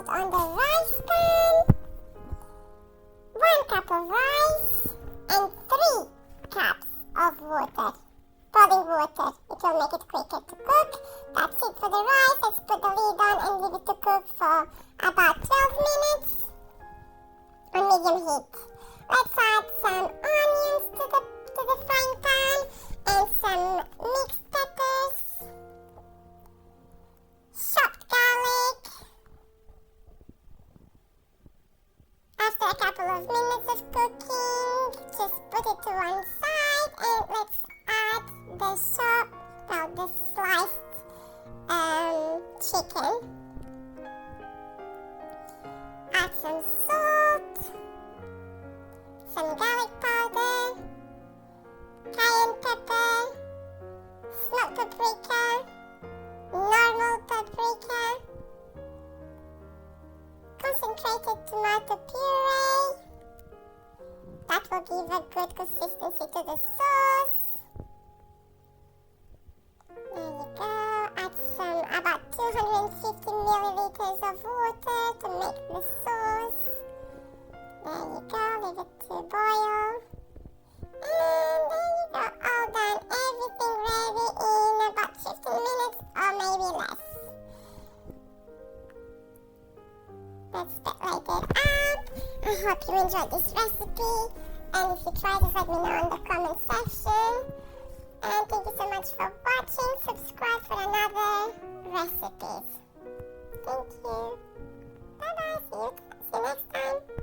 salt on the rice pan, 1 cup of rice, and 3 cups of water. Boiling water. It will make it quicker to cook. That's it for the rice. Let's put the lid on and leave it to cook for about 12 minutes on medium heat. Let's add some onions to the frying pan and some mixed peppers, chopped garlic. After a couple of minutes of cooking, just put it to one side and let's add the sliced chicken. Add some salt, some garlic powder, cayenne pepper, smoked paprika, normal paprika, concentrated tomato puree. That will give a good consistency to the sauce. There you go. Add about 250 milliliters of water to make the sauce. There you go. Leave it to boil. And there you go. All done. Everything ready in about 15 minutes or maybe less. Let's spotlight it up. I hope you enjoyed this recipe. And if you try this, let me know in the comment section. And thank you so much for watching. Subscribe for another recipes.